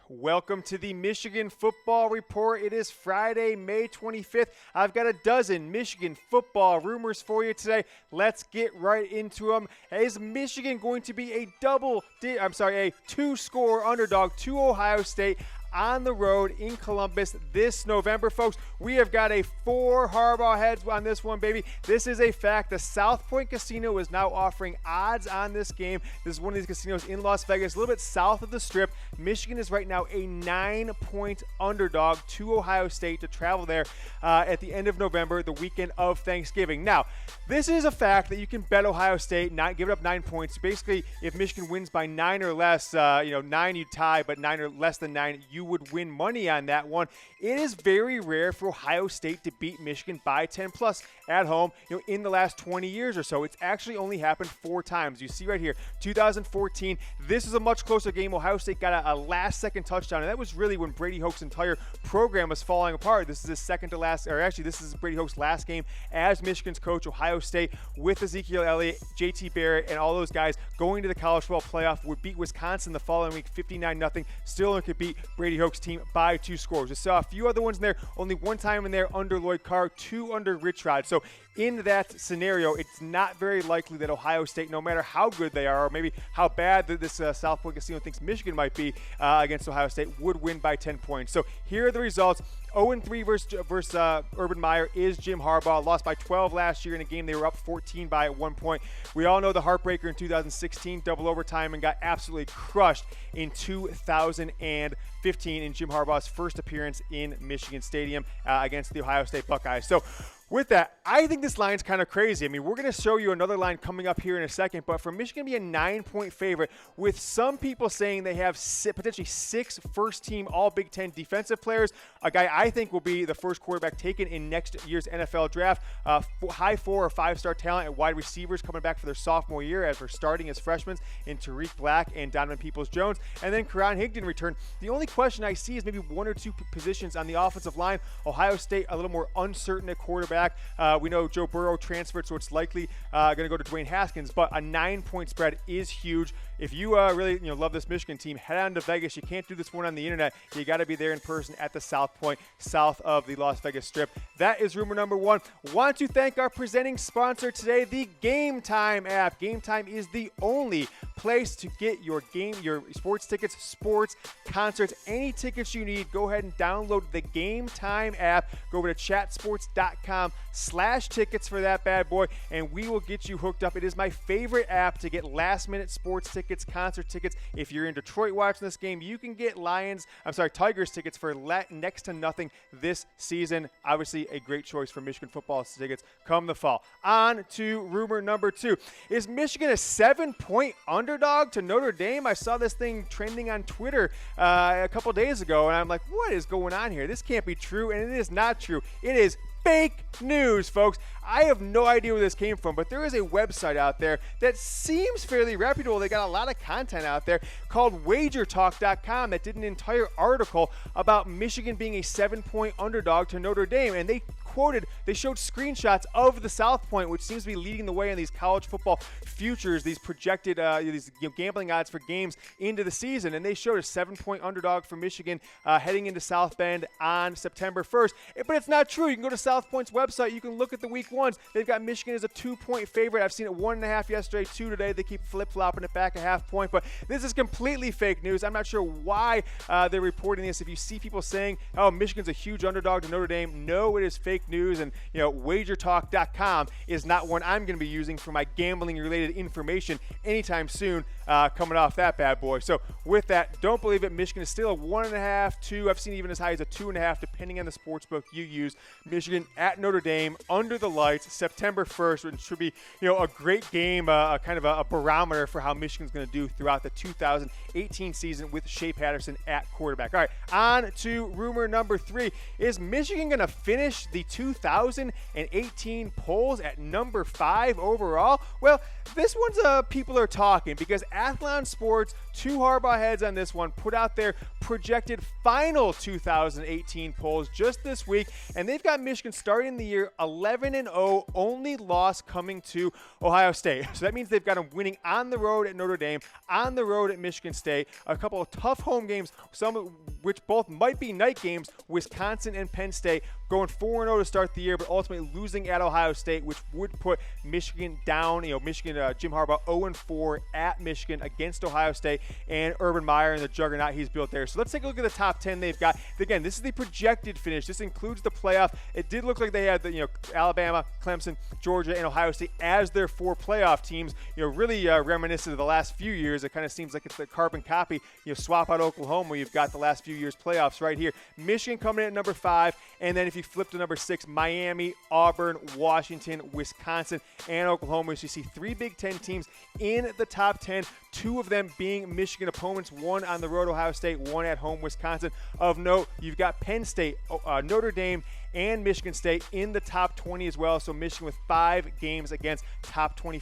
Welcome to the Michigan Football Report. It is Friday, May 25th. I've got a dozen Michigan football rumors for you today. Let's get right into them. Is Michigan going to be a two-score underdog to Ohio State on the road in Columbus this November, folks? We have got a 4 Harbaugh heads on this one, baby. This is a fact. The South Point Casino is now offering odds on this game. This is one of these casinos in Las Vegas, a little bit south of the Strip. Michigan is right now a 9-point underdog to Ohio State to travel there at the end of November, the weekend of Thanksgiving. Now, this is a fact that you can bet Ohio State, not give it up 9 points. Basically, if Michigan wins by 9 or less, 9 you tie, but 9 or less than 9, you would win money on that one. It is very rare for Ohio State to beat Michigan by 10 plus at home, in the last 20 years or so. It's actually only happened 4 times. You see right here, 2014, this is a much closer game. Ohio State got a last-second touchdown, and that was really when Brady Hoke's entire program was falling apart. This is his this is Brady Hoke's last game as Michigan's coach. Ohio State with Ezekiel Elliott, JT Barrett, and all those guys going to the college football playoff would beat Wisconsin the following week 59-0. Still only could beat Brady Hoke's team by 2 scores. I saw a few other ones in there, only one time in there under Lloyd Carr, 2 under Rich Rod. So in that scenario, it's not very likely that Ohio State, no matter how good they are, or maybe how bad this South Point Casino thinks Michigan might be against Ohio State, would win by 10 points. So here are the results. 0-3 versus Urban Meyer is Jim Harbaugh. Lost by 12 last year in a game they were up 14 by at one point. We all know the heartbreaker in 2016, double overtime, and got absolutely crushed in 2015 in Jim Harbaugh's first appearance in Michigan Stadium against the Ohio State Buckeyes. So with that, I think this line's kind of crazy. I mean, we're going to show you another line coming up here in a second, but for Michigan to be a 9-point favorite, with some people saying they have potentially 6 first-team All-Big Ten defensive players, a guy I think will be the first quarterback taken in next year's NFL draft, high 4 or 5-star talent at wide receivers coming back for their sophomore year as we're starting as freshmen in Tariq Black and Donovan Peoples-Jones, and then Karan Higdon return. The only question I see is maybe 1 or 2 positions on the offensive line. Ohio State a little more uncertain at quarterback. We know Joe Burrow transferred, so it's likely going to go to Dwayne Haskins, but a 9-point spread is huge. If you really love this Michigan team, head on to Vegas. You can't do this one on the internet. You got to be there in person at the South Point, south of the Las Vegas Strip. That is rumor number 1. Want to thank our presenting sponsor today, the Game Time app. Game Time is the only place to get your sports tickets, sports, concerts, any tickets you need. Go ahead and download the Game Time app. Go over to chatsports.com/tickets for that bad boy, and we will get you hooked up. It is my favorite app to get last-minute sports tickets, concert tickets. If you're in Detroit watching this game, you can get Tigers tickets for next to nothing this season. Obviously, a great choice for Michigan football tickets come the fall. On to rumor number 2. Is Michigan a 7-point underdog to Notre Dame? I saw this thing trending on Twitter a couple days ago, and I'm like, what is going on here? This can't be true, and it is not true. It is fake news, folks. I have no idea where this came from, but there is a website out there that seems fairly reputable. They got a lot of content out there called wagertalk.com that did an entire article about Michigan being a 7-point underdog to Notre Dame, and they showed screenshots of the South Point, which seems to be leading the way in these college football futures, these projected gambling odds for games into the season, and they showed a 7-point underdog for Michigan heading into South Bend on September 1st. But it's not true. You can go to South Point's website. You can look at the week ones. They've got Michigan as a 2-point favorite. I've seen it 1.5 yesterday, 2 today. They keep flip-flopping it back a half point, but this is completely fake news. I'm not sure why they're reporting this. If you see people saying, oh, Michigan's a huge underdog to Notre Dame, no, it is fake news, and wagertalk.com is not one I'm going to be using for my gambling-related information anytime soon coming off that bad boy. So with that, don't believe it. Michigan is still a 1.5, 2. I've seen even as high as a 2.5, depending on the sports book you use. Michigan at Notre Dame under the lights September 1st, which should be a great game, kind of a barometer for how Michigan's going to do throughout the 2018 season with Shea Patterson at quarterback. All right, on to rumor number 3. Is Michigan going to finish the 2018 polls at number 5 overall? Well, this one's people are talking because Athlon Sports, 2 Harbaugh heads on this one, put out their projected final 2018 polls just this week, and they've got Michigan starting the year 11-0, only loss coming to Ohio State. So that means they've got them winning on the road at Notre Dame, on the road at Michigan State, a couple of tough home games, some of which both might be night games, Wisconsin and Penn State, going 4-0 to start the year, but ultimately losing at Ohio State, which would put Michigan down, Jim Harbaugh 0-4 at Michigan against Ohio State, and Urban Meyer and the juggernaut he's built there. So let's take a look at the top 10 they've got. Again, this is the projected finish. This includes the playoff. It did look like they had Alabama, Clemson, Georgia, and Ohio State as their 4 playoff teams. Really reminiscent of the last few years. It kind of seems like it's the carbon copy. Swap out Oklahoma, where you've got the last few years playoffs right here. Michigan coming in at number 5, and then if you flip to number 6, Miami, Auburn, Washington, Wisconsin, and Oklahoma. So you see 3 Big Ten teams in the top 10, 2 of them being Michigan opponents, 1 on the road, Ohio State, 1 at home, Wisconsin. Of note, you've got Penn State, Notre Dame, and Michigan State in the top 20 as well. So Michigan with 5 games against top 20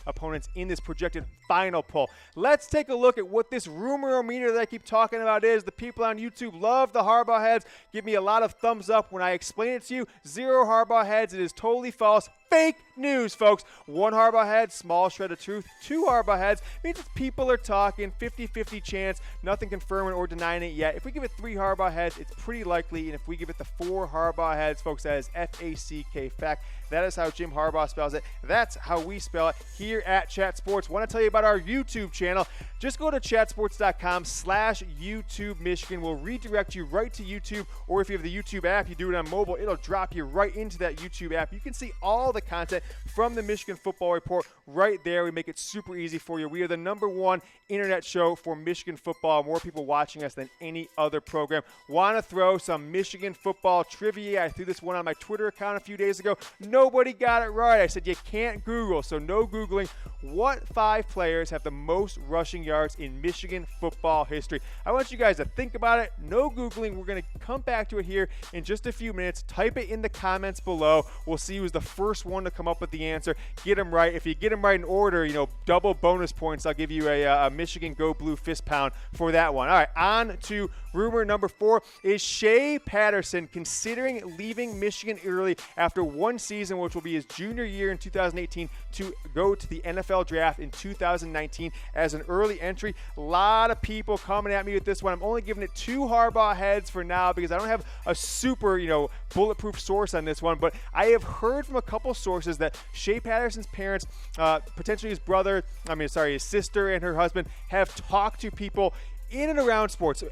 opponents in this projected final poll. Let's take a look at what this rumor-o-meter that I keep talking about is. The people on YouTube love the Harbaugh heads. Give me a lot of thumbs up when I explain it to you. 0 Harbaugh heads. It is totally false. Fake news, folks. 1 Harbaugh head, small shred of truth. 2 Harbaugh heads means that people are talking 50-50 chance, nothing confirming or denying it yet. If we give it 3 Harbaugh heads, it's pretty likely. And if we give it the 4 Harbaugh heads, folks, that is F-A-C-K, fact. That is how Jim Harbaugh spells it. That's how we spell it here at Chat Sports. Want to tell you about our YouTube channel. Just go to chatsports.com/YouTube Michigan. We'll redirect you right to YouTube, or if you have the YouTube app, you do it on mobile, it'll drop you right into that YouTube app. You can see all the content from the Michigan Football Report right there. We make it super easy for you. We are the #1 internet show for Michigan football. More people watching us than any other program. Want to throw some Michigan football trivia. I threw this one on my Twitter account a few days ago. Nobody got it right. I said you can't Google, so no Googling. What 5 players have the most rushing yards in Michigan football history? I want you guys to think about it. No Googling. We're going to come back to it here in just a few minutes. Type it in the comments below. We'll see who's the first one to come up with the answer. Get them right. If you get them right in order, double bonus points. I'll give you a Michigan Go Blue fist pound for that one. All right, on to rumor number 4. Is Shay Patterson considering leaving Michigan early after 1 season, which will be his junior year in 2018, to go to the NFL draft in 2019 as an early entry? A lot of people coming at me with this one. I'm only giving it 2 Harbaugh heads for now because I don't have a super, bulletproof source on this one, but I have heard from a couple sources that Shea Patterson's parents, potentially his sister and her husband, have talked to people in and around sports,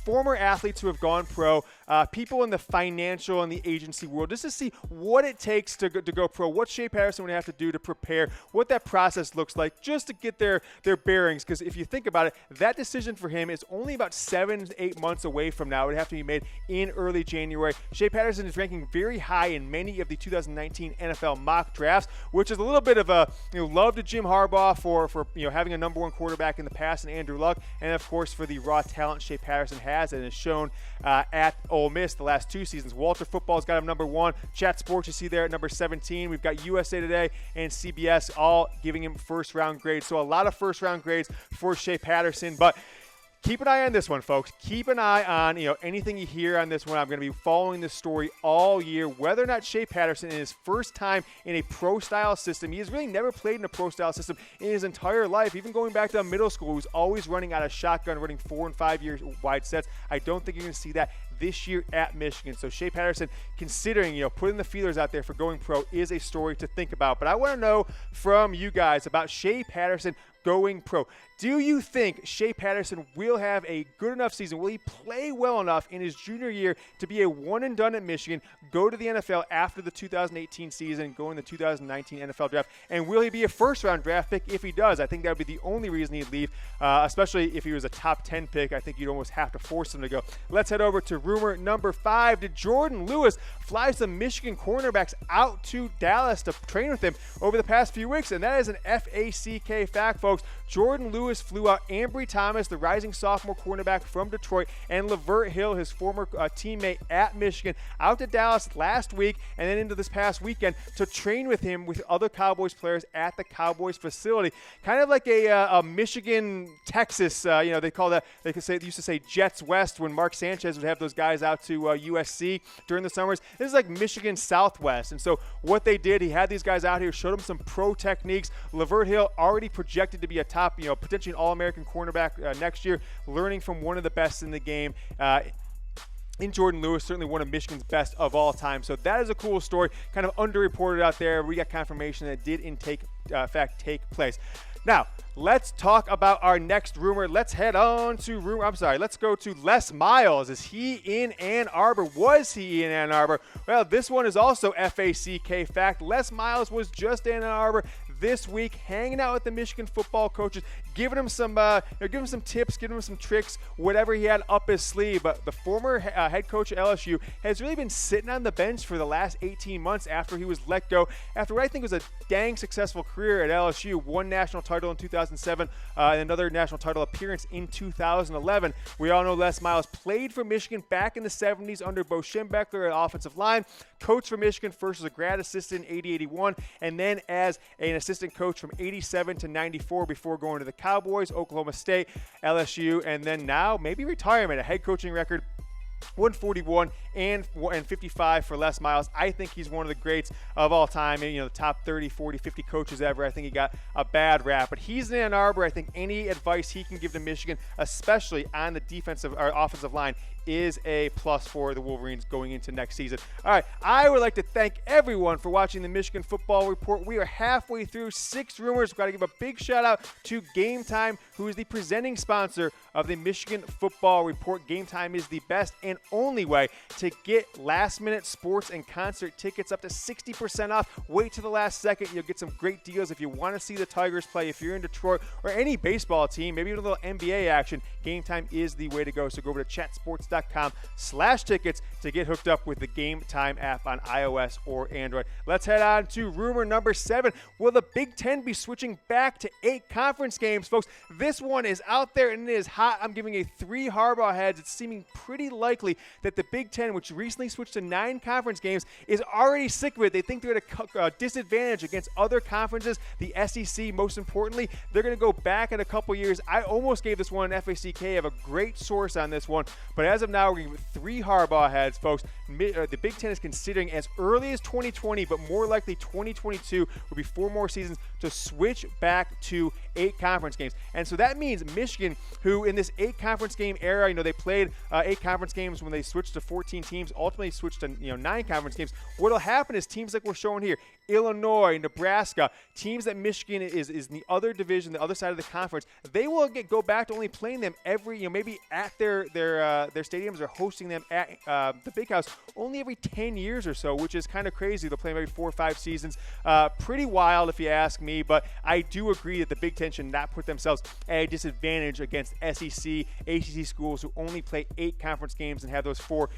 former athletes who have gone pro, people in the financial and the agency world, just to see what it takes to go pro, what Shea Patterson would have to do to prepare, what that process looks like, just to get their bearings. Because if you think about it, that decision for him is only about 7 to 8 months away from now. It would have to be made in early January. Shea Patterson is ranking very high in many of the 2019 NFL mock drafts, which is a little bit of a love to Jim Harbaugh for having a #1 quarterback in the past and Andrew Luck, and of course for the raw talent Shea Patterson has and has shown at Ole Miss the last 2 seasons. Walter Football's got him #1. Chat Sports you see there at number 17. We've got USA Today and CBS all giving him first-round grades. So a lot of first-round grades for Shea Patterson. But keep an eye on this one, folks. Keep an eye on anything you hear on this one. I'm going to be following this story all year. Whether or not Shea Patterson, in his first time in a pro-style system, he has really never played in a pro-style system in his entire life. Even going back to middle school, he was always running out of shotgun, running 4 and 5 year wide sets. I don't think you're going to see that this year at Michigan. So Shea Patterson, considering putting the feelers out there for going pro, is a story to think about. But I want to know from you guys about Shea Patterson going pro. Do you think Shea Patterson will have a good enough season? Will he play well enough in his junior year to be a one and done at Michigan, go to the NFL after the 2018 season, go in the 2019 NFL draft? And will he be a first-round draft pick? If he does, I think that would be the only reason he'd leave, especially if he was a top 10 pick. I think you'd almost have to force him to go. Let's head over to rumor number 5. Did Jourdan Lewis fly some Michigan cornerbacks out to Dallas to train with him over the past few weeks? And that is an FACK fact, folks. Jourdan Lewis flew out Ambry Thomas, the rising sophomore cornerback from Detroit, and Lavert Hill, his former teammate at Michigan, out to Dallas last week and then into this past weekend to train with him with other Cowboys players at the Cowboys facility. Kind of like a Michigan, Texas, they call that, they used to say Jets West when Mark Sanchez would have those guys out to USC during the summers. This is like Michigan Southwest. And so what they did, he had these guys out here, showed them some pro techniques. Lavert Hill already projected to be a top, potentially an All-American cornerback next year, learning from one of the best in the game. In Jourdan Lewis, certainly one of Michigan's best of all time. So that is a cool story, kind of underreported out there. We got confirmation that it did in fact take place. Now, let's talk about our next rumor. Let's head on to let's go to Les Myles. Is he in Ann Arbor? Was he in Ann Arbor? Well, this one is also FACK fact. Les Myles was just in Ann Arbor this week, hanging out with the Michigan football coaches, giving him some tips, giving him some tricks, whatever he had up his sleeve. But the former head coach at LSU has really been sitting on the bench for the last 18 months after he was let go, after what I think was a dang successful career at LSU. One national title in 2007, and another national title appearance in 2011. We all know Les Myles played for Michigan back in the 70s under Bo Schembechler at offensive line, coached for Michigan first as a grad assistant in 80-81, and then as an assistant coach from 87 to 94 before going to the Cowboys, Oklahoma State, LSU, and then now maybe retirement. A head coaching record 141 and 55 for Les Myles. I think he's one of the greats of all time, and the top 30, 40, 50 coaches ever. I think he got a bad rap, but he's in Ann Arbor. I think any advice he can give to Michigan, especially on the defensive or offensive line, is a plus for the Wolverines going into next season. All right, I would like to thank everyone for watching the Michigan Football Report. We are halfway through 6 rumors. We've got to give a big shout out to Game Time, who is the presenting sponsor of the Michigan Football Report. Game Time is the best and only way to get last-minute sports and concert tickets up to 60% off. Wait till the last second. You'll get some great deals if you want to see the Tigers play, if you're in Detroit, or any baseball team, maybe even a little NBA action. Game Time is the way to go. So go over to chatsports.com/tickets to get hooked up with the Game Time app on iOS or Android. Let's head on to rumor number 7. Will the Big Ten be switching back to 8 conference games, folks? This one is out there and it is hot. I'm giving a 3 Harbaugh heads. It's seeming pretty likely that the Big Ten, which recently switched to 9 conference games, is already sick of it. They think they're at a disadvantage against other conferences. The SEC, most importantly, they're going to go back in a couple years. I almost gave this one an FACK. I have a great source on this one, but as of now, we're going to give 3 Harbaugh heads, folks. The Big Ten is considering as early as 2020, but more likely 2022 will be 4 more seasons to switch back to 8 conference games. And so that means Michigan, who in this 8 conference game era, they played 8 conference games when they switched to 14 teams, ultimately switched to 9 conference games. What'll happen is teams like we're showing here, Illinois, Nebraska, teams that Michigan is in the other division, the other side of the conference, they will go back to only playing them every, maybe at their stadiums or hosting them at the Big House only every 10 years or so, which is kind of crazy. They'll play them every 4 or 5 seasons. Pretty wild if you ask me, but I do agree that the Big Ten should not put themselves at a disadvantage against SEC, ACC schools who only play 8 conference games and have those 4,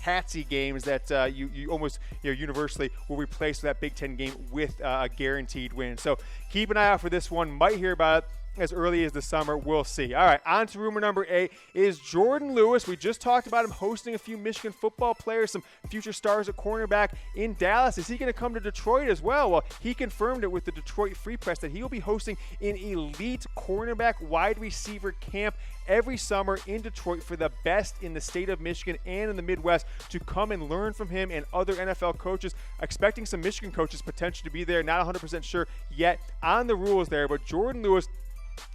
patsy games that you almost, universally will replace that Big Ten game with a guaranteed win. So keep an eye out for this one. Might hear about it as early as the summer. We'll see. All right, on to rumor number 8 is Jourdan Lewis. We just talked about him hosting a few Michigan football players, some future stars at cornerback in Dallas. Is he going to come to Detroit as well? Well, he confirmed it with the Detroit Free Press that he will be hosting an elite cornerback wide receiver camp every summer in Detroit for the best in the state of Michigan and in the Midwest to come and learn from him and other NFL coaches. Expecting some Michigan coaches potentially to be there. Not 100% sure yet on the rules there, but Jourdan Lewis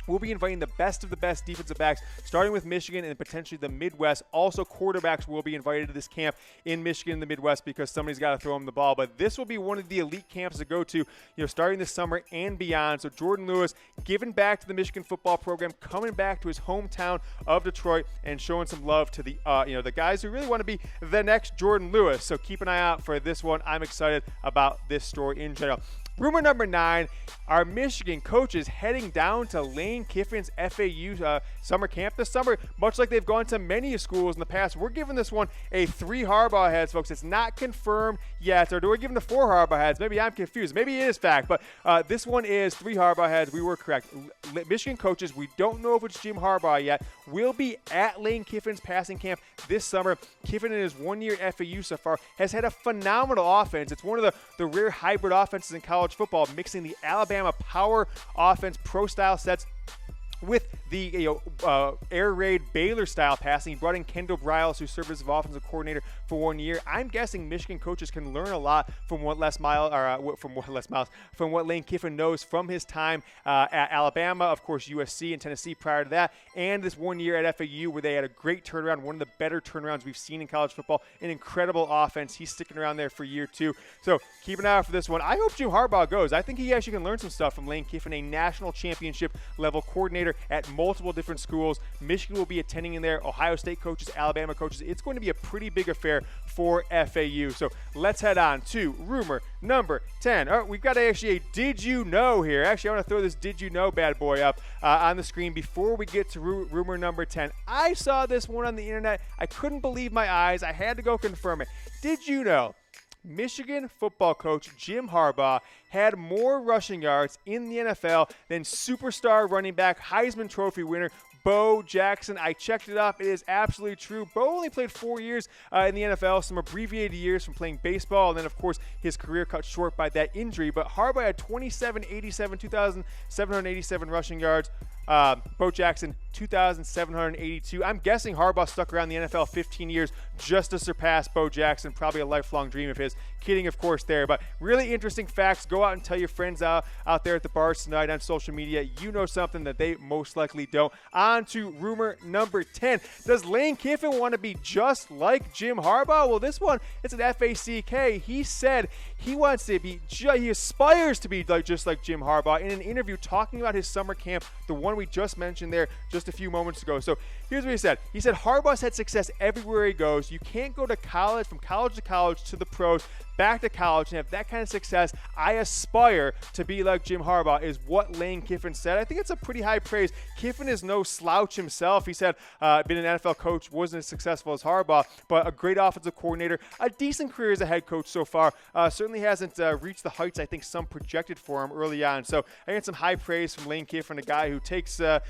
will be inviting the best of the best defensive backs, starting with Michigan and potentially the Midwest. Also, quarterbacks will be invited to this camp in Michigan and the Midwest because somebody's got to throw them the ball. But this will be one of the elite camps to go to, starting this summer and beyond. So Jourdan Lewis giving back to the Michigan football program, coming back to his hometown of Detroit and showing some love to the the guys who really want to be the next Jourdan Lewis. So keep an eye out for this one. I'm excited about this story in general. Rumor number 9, our Michigan coaches heading down to Lane Kiffin's FAU summer camp this summer, much like they've gone to many schools in the past. We're giving this one a 3 Harbaugh heads, folks. It's not confirmed yet, or do we give them the 4 Harbaugh heads? Maybe I'm confused. Maybe it is fact, but this one is 3 Harbaugh heads. We were correct. Michigan coaches, we don't know if it's Jim Harbaugh yet, will be at Lane Kiffin's passing camp this summer. Kiffin in his 1 year at FAU so far has had a phenomenal offense. It's one of the rare hybrid offenses in college football, mixing the Alabama power offense, pro-style sets with the air raid Baylor style passing. He brought in Kendall Briles, who served as offensive coordinator for 1 year. I'm guessing Michigan coaches can learn a lot from what Lane Kiffin knows from his time at Alabama, of course USC and Tennessee prior to that, and this 1 year at FAU where they had a great turnaround, one of the better turnarounds we've seen in college football, an incredible offense. He's sticking around there for year 2, so keep an eye out for this one. I hope Jim Harbaugh goes. I think he actually can learn some stuff from Lane Kiffin, a national championship level coordinator at multiple different schools. Michigan will be attending in there, Ohio State coaches, Alabama coaches. It's going to be a pretty big affair for FAU. So let's head on to rumor number 10. All right, we've got actually a did you know here. Actually, I want to throw this did you know bad boy up on the screen before we get to rumor number 10. I saw this one on the internet. I couldn't believe my eyes. I had to go confirm it. Did you know Michigan football coach Jim Harbaugh had more rushing yards in the NFL than superstar running back, Heisman Trophy winner Bo Jackson? I checked it up. It is absolutely true. Bo only played 4 years in the NFL, some abbreviated years from playing baseball, and then, of course, his career cut short by that injury. But Harbaugh had 2,787 rushing yards. Bo Jackson, 2,782. I'm guessing Harbaugh stuck around the NFL 15 years just to surpass Bo Jackson. Probably a lifelong dream of his. Kidding, of course, there. But really interesting facts. Go out and tell your friends out there at the bars tonight on social media. You know something that they most likely don't. On to rumor number 10. Does Lane Kiffin want to be just like Jim Harbaugh? Well, this one, it's an FACK. He said he wants to be, he aspires to be just like Jim Harbaugh in an interview talking about his summer camp, the one we just mentioned there just a few moments ago. So here's what he said. He said, Harbaugh's had success everywhere he goes. You can't go to college, from college to college to the pros, back to college, and have that kind of success. I aspire to be like Jim Harbaugh, is what Lane Kiffin said. I think it's a pretty high praise. Kiffin is no slouch himself. He said, been an NFL coach, wasn't as successful as Harbaugh, but a great offensive coordinator, a decent career as a head coach so far. Certainly hasn't reached the heights I think some projected for him early on. So I get some high praise from Lane Kiffin, a guy who takes a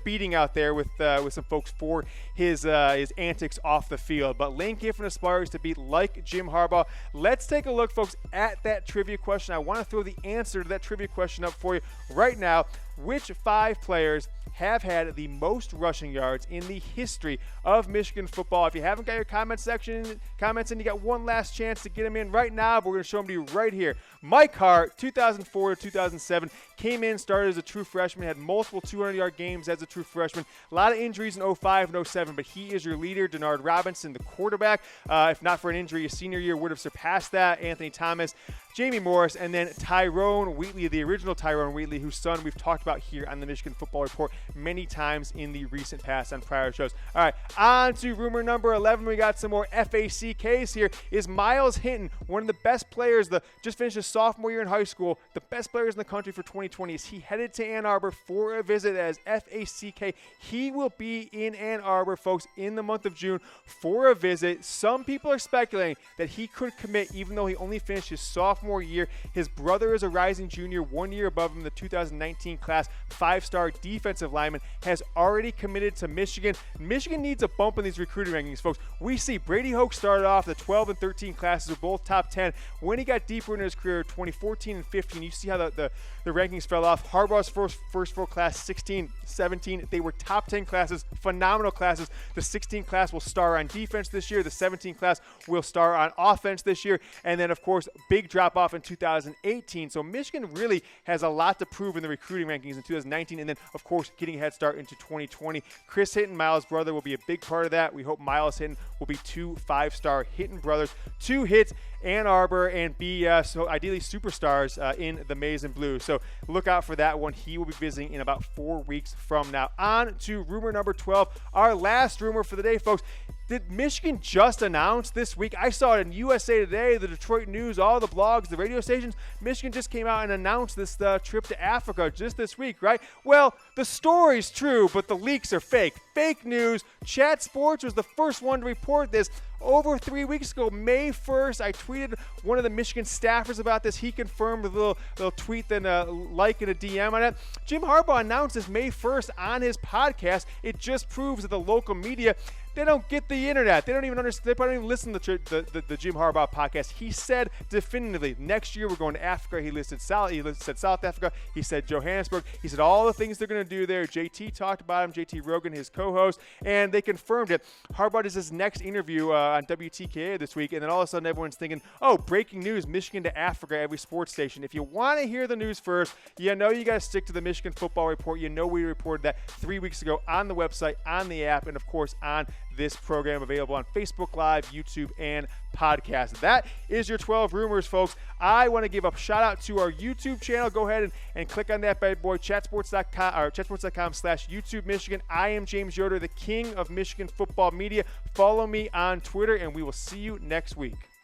beating out there with some folks for his antics off the field. But Lane Kiffin aspires to be like Jim Harbaugh. Let's take a look, folks, at that trivia question. I want to throw the answer to that trivia question up for you right now. Which 5 players have had the most rushing yards in the history of Michigan football? If you haven't got your comments in, you got one last chance to get them in right now, but we're going to show them to you right here. Mike Hart, 2004 to 2007, came in, started as a true freshman, had multiple 200-yard games as a true freshman. A lot of injuries in 05 and 07, but he is your leader. Denard Robinson, the quarterback, if not for an injury, his senior year would have surpassed that. Anthony Thomas, Jamie Morris, and then Tyrone Wheatley, the original Tyrone Wheatley, whose son we've talked about here on the Michigan Football Report many times in the recent past on prior shows. All right, on to rumor number 11. We got some more FACKs here. Is Myles Hinton, one of the best players, just finished his sophomore year in high school, the best players in the country for 2020. Is he headed to Ann Arbor for a visit as FACK? He will be in Ann Arbor, folks, in the month of June for a visit. Some people are speculating that he could commit even though he only finished his sophomore year. His brother is a rising junior, 1 year above him, the 2019 class, 5-star defensive lineman, has already committed to Michigan. Michigan needs a bump in these recruiting rankings, folks. We see Brady Hoke started off the 12 and 13 classes are both top 10. When he got deeper into his career, 2014 and 15, you see how the rankings fell off. Harbaugh's first full class, 16, 17, they were top 10 classes, phenomenal classes. The 16 class will star on defense this year. The 17 class will star on offense this year. And then, of course, big drop off in 2018. So Michigan really has a lot to prove in the recruiting rankings in 2019. And then, of course, getting a head start into 2020. Chris Hinton, Myles' brother, will be a big part of that. We hope Myles Hinton will be 2 5-star Hinton brothers, 2 hits Ann Arbor, and be so ideally superstars in the maize and blue. So look out for that one. He will be visiting in about 4 weeks from now. On to rumor number 12, our last rumor for the day, folks. Did Michigan just announce this week? I saw it in USA Today, the Detroit News, all the blogs, the radio stations. Michigan just came out and announced this trip to Africa just this week, right? Well, the story's true, but the leaks are fake. Fake news. Chat Sports was the first one to report this. Over 3 weeks ago, May 1st, I tweeted one of the Michigan staffers about this. He confirmed with a little tweet, then a like and a DM on it. Jim Harbaugh announced this May 1st on his podcast. It just proves that the local media, they don't get the internet. They don't even understand. They probably don't even listen to the Jim Harbaugh podcast. He said definitively, next year we're going to Africa. He said South Africa. He said Johannesburg. He said all the things they're going to do there. JT talked about him, JT Rogan, his co-host, and they confirmed it. Harbaugh does his next interview on WTKA this week, and then all of a sudden everyone's thinking, oh, breaking news, Michigan to Africa, every sports station. If you want to hear the news first, you know you got to stick to the Michigan Football Report. You know we reported that 3 weeks ago on the website, on the app, and of course on this program, available on Facebook Live, YouTube, and podcast. That is your 12 rumors, folks. I want to give a shout out to our YouTube channel. Go ahead and click on that bad boy, chatsports.com or chatsports.com/YouTube Michigan. I am James Yoder, the king of Michigan football media. Follow me on Twitter, and we will see you next week.